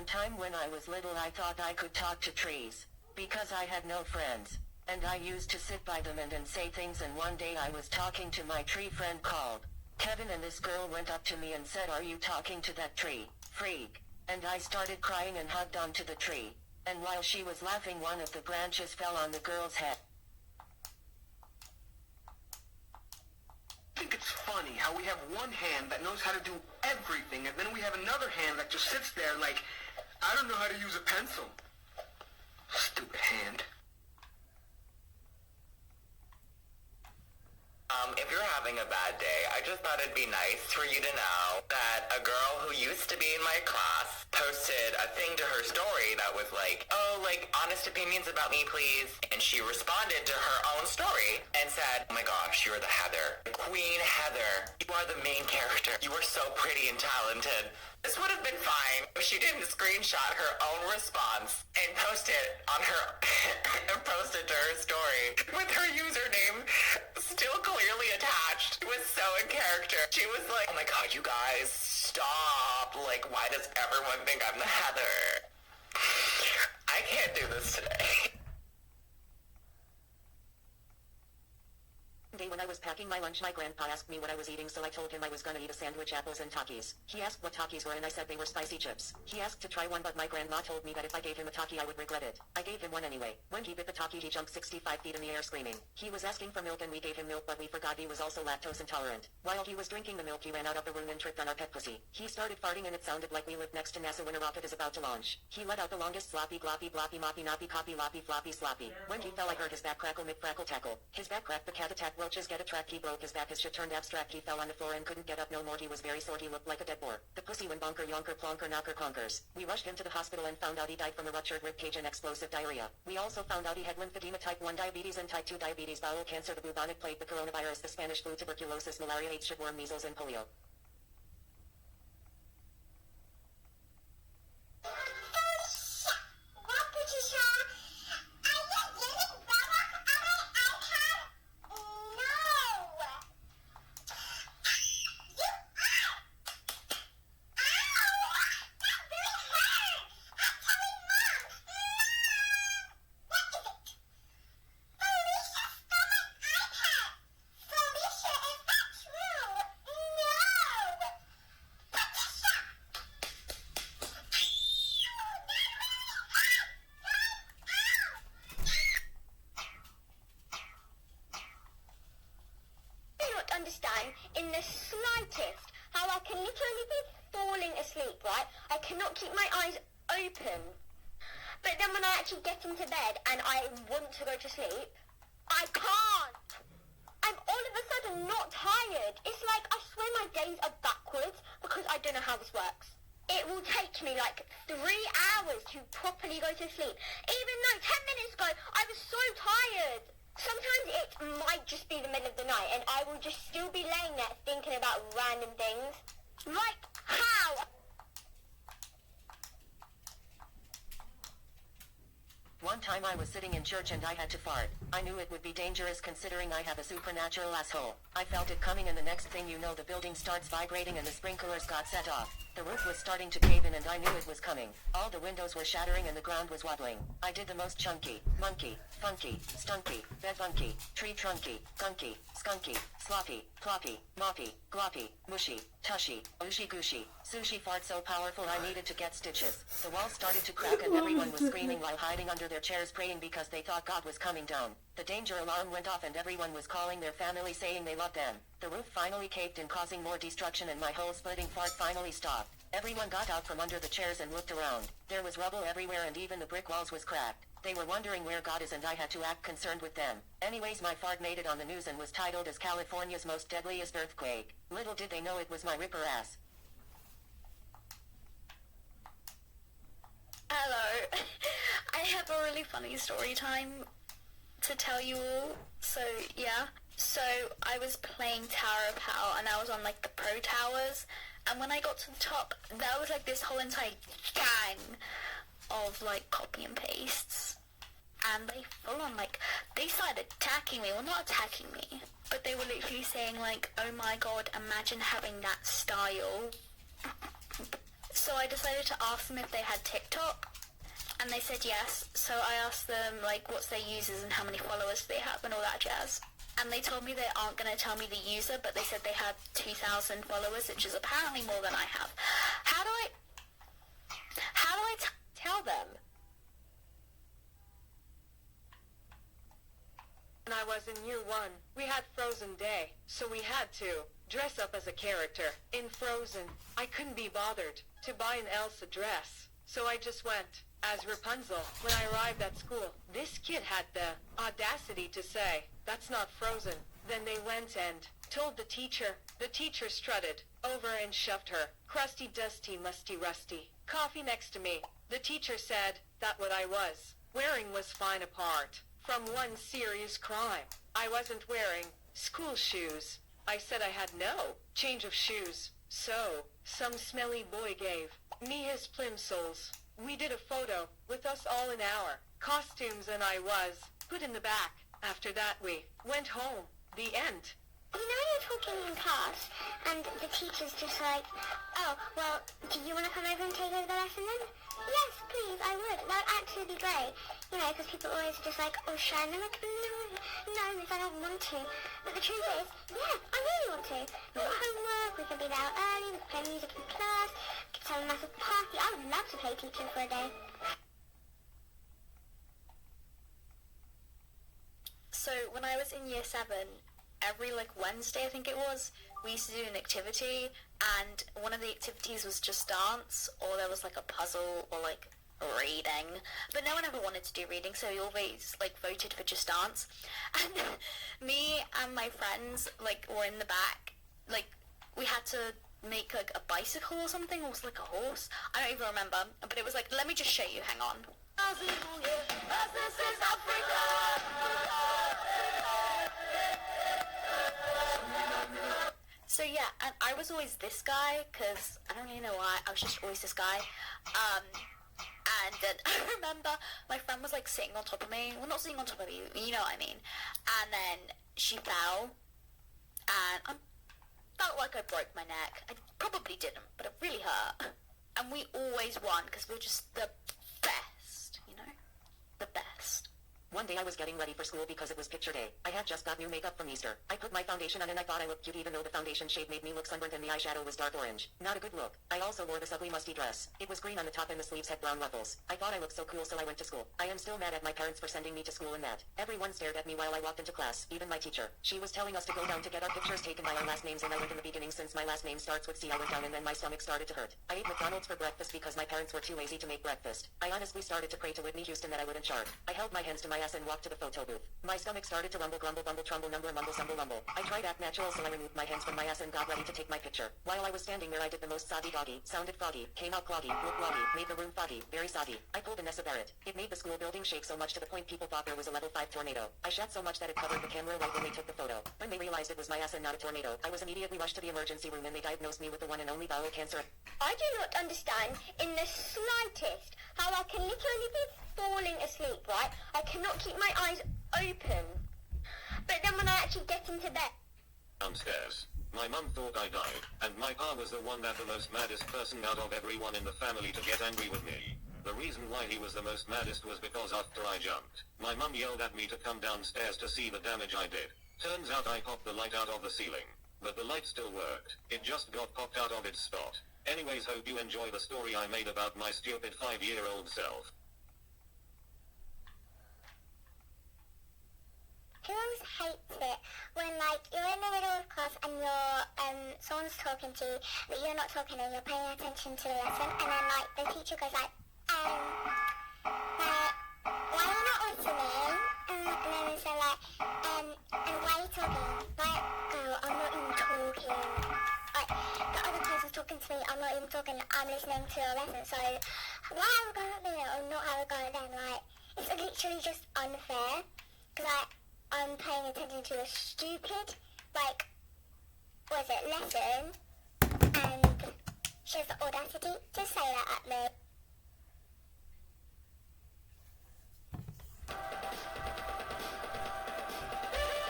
One time when I was little I thought I could talk to trees. Because I had no friends. And I used to sit by them and say things, and one day I was talking to my tree friend called Kevin, and this girl went up to me and said, "Are you talking to that tree, freak?" And I started crying and hugged onto the tree. And while she was laughing, one of the branches fell on the girl's head. I think it's funny how we have one hand that knows how to do everything, and then we have another hand that just sits there like, I don't know how to use a pencil. Stupid hand. If you're having a bad day, I just thought it'd be nice for you to know that a girl who used to be in my class posted a thing to her story that was like, "Oh, like, honest opinions about me, please." And she responded to her own story and said, "Oh my gosh, you're the Heather. Queen Heather. You are the main character. You are so pretty and talented." This would have been fine if she didn't screenshot her own response and post it on her and post it to her story with her username still clearly attached. It was so in character. She was like, "Oh my god, you guys, stop. Like, why does everyone think I'm the Heather? I can't do this today." Day when I was packing my lunch, my grandpa asked me what I was eating, so I told him I was gonna eat a sandwich, apples, and Takis. He asked what Takis were, and I said they were spicy chips. He asked to try one, but my grandma told me that if I gave him a Taki I would regret it. I gave him one anyway. When he bit the Taki, he jumped 65 feet in the air screaming. He was asking for milk and we gave him milk, but we forgot he was also lactose intolerant. While he was drinking the milk, he ran out of the room and tripped on our pet pussy. He started farting and it sounded like we lived next to NASA when a rocket is about to launch. He let out the longest sloppy gloppy bloppy moppy noppy copy loppy floppy sloppy. When he fell, I heard his back crackle mid crackle tackle. His back cracked, the cat attack, roaches get attract, he broke his back, his shit turned abstract, he fell on the floor and couldn't get up no more. He was very sore, he looked like a dead boar. The pussy went bonker yonker plonker knocker conkers. We rushed him to the hospital and found out he died from a ruptured ribcage and explosive diarrhea. We also found out he had lymphedema, type 1 diabetes and type 2 diabetes, bowel cancer, the bubonic plague, the coronavirus, the Spanish flu, tuberculosis, malaria, AIDS, shitworm, measles, and polio. Understand in the slightest how I can literally be falling asleep, right? I cannot keep my eyes open. But then when I actually get into bed and I want to go to sleep, I can't. I'm all of a sudden not tired. It's like I swear my days are backwards because I don't know how this works. It will take me like 3 hours to properly go to sleep. Even though 10 minutes ago I was so tired. Sometimes it might just be the middle of the night and I will just still be laying there thinking about random things. Like, how? One time I was sitting in church and I had to fart. I knew it would be dangerous considering I have a supernatural asshole. I felt it coming and the next thing you know the building starts vibrating and the sprinklers got set off. The roof was starting to cave in and I knew it was coming. All the windows were shattering and the ground was wobbling. I did the most chunky, monkey, funky, stunky, bedfunky, tree trunky, gunky, skunky, sloppy, ploppy, moppy, gloppy, mushy, tushy, ooshy gooshy, sushi fart so powerful I needed to get stitches. The walls started to crack and everyone was screaming while hiding under their chairs praying because they thought God was coming down. The danger alarm went off and everyone was calling their family saying they loved them. The roof finally caved in causing more destruction and my whole splitting fart finally stopped. Everyone got out from under the chairs and looked around. There was rubble everywhere and even the brick walls was cracked. They were wondering where God is and I had to act concerned with them. Anyways, my fart made it on the news and was titled as California's most deadliest earthquake. Little did they know it was my ripper ass. Hello. I have a really funny story time to tell you all. So, yeah. So, I was playing Tower of Power and I was on like the pro towers. And when I got to the top, there was like this whole entire gang of like copy and pastes. And they full on like, they started attacking me. Well, not attacking me, but they were literally saying like, "Oh my god, imagine having that style." So I decided to ask them if they had TikTok, and they said yes. So I asked them, like, what's their users and how many followers they have and all that jazz. And they told me they aren't going to tell me the user, but they said they had 2,000 followers, which is apparently more than I have. How do I tell them? When I was in year 1, we had Frozen Day, so we had to dress up as a character. In Frozen, I couldn't be bothered to buy an Elsa dress, so I just went as Rapunzel. When I arrived at school, this kid had the audacity to say, "That's not Frozen." Then they went and told the teacher. The teacher strutted over and shoved her crusty, dusty, musty, rusty coffee next to me. The teacher said that what I was wearing was fine apart from one serious crime. I wasn't wearing school shoes. I said I had no change of shoes. So, some smelly boy gave me his plimsolls. We did a photo with us all in our costumes and I was put in the back. After that we went home. The end. You know when you're talking in class and the teacher's just like, "Oh, well, do you want to come over and take over the lesson then?" "Yes, please, I would. That would actually be great." You know, because people always just like, "Oh, shy," and I'm like, no, miss, I don't want to. But the truth is, yeah, I really want to. We've got homework, we can be there early, we can play music in class, we can have a massive party. I would love to play teacher for a day. So when I was in year 7, every Wednesday I think it was, we used to do an activity, and one of the activities was just dance, or there was a puzzle or reading, but no one ever wanted to do reading, so we always voted for just dance. And me and my friends were in the back, we had to make a bicycle or something, or was it a horse? I don't even remember, but it was let me just show you, hang on. So yeah, and I was always this guy, because I don't really know why, I was just always this guy. And then I remember my friend was sitting on top of me, well not sitting on top of you, you know what I mean. And then she fell, and I felt like I broke my neck. I probably didn't, but it really hurt. And we always won, because we were just the best, you know? The best. One day I was getting ready for school because it was picture day. I had just got new makeup from Easter. I put my foundation on and I thought I looked cute even though the foundation shade made me look sunburnt and the eyeshadow was dark orange. Not a good look. I also wore this ugly musty dress. It was green on the top and the sleeves had brown ruffles. I thought I looked so cool so I went to school. I am still mad at my parents for sending me to school in that. Everyone stared at me while I walked into class, even my teacher. She was telling us to go down to get our pictures taken by our last names and I went in the beginning since my last name starts with C. I went down and then my stomach started to hurt. I ate McDonald's for breakfast because my parents were too lazy to make breakfast. I honestly started to pray to Whitney Houston that I wouldn't chart. I held my hands to my ass and walked to the photo booth. My stomach started to rumble, grumble, bumble, trumble, number, mumble, stumble, rumble. I tried act natural so I removed my hands from my ass and got ready to take my picture. While I was standing there I did the most soggy doggy, sounded froggy, came out cloggy, looked loggy, made the room foggy, very soggy. I pulled a Nessa Barrett. It made the school building shake so much to the point people thought there was a level 5 tornado. I shat so much that it covered the camera right when they took the photo. When they realized it was my ass and not a tornado, I was immediately rushed to the emergency room and they diagnosed me with the one and only bowel cancer. I do not understand in the slightest how I can literally be falling asleep, right? I cannot keep my eyes open. But then when I actually get into bed... Downstairs. My mum thought I died, and my pa was the one that the most maddest person out of everyone in the family to get angry with me. The reason why he was the most maddest was because after I jumped, my mum yelled at me to come downstairs to see the damage I did. Turns out I popped the light out of the ceiling. But the light still worked. It just got popped out of its spot. Anyways, hope you enjoy the story I made about my stupid 5-year-old self. Who always hates it when, you're in the middle of class and you're, someone's talking to you, but you're not talking and you're paying attention to the lesson, and then, the teacher goes why are you not listening? And then they say, and why are you talking? Oh, I'm not even talking. The other person's talking to me, I'm not even talking, I'm listening to a lesson, so why have a go at me or not have a go at them? It's literally just unfair, because, I'm paying attention to a stupid, lesson, and she has the audacity to say that at me.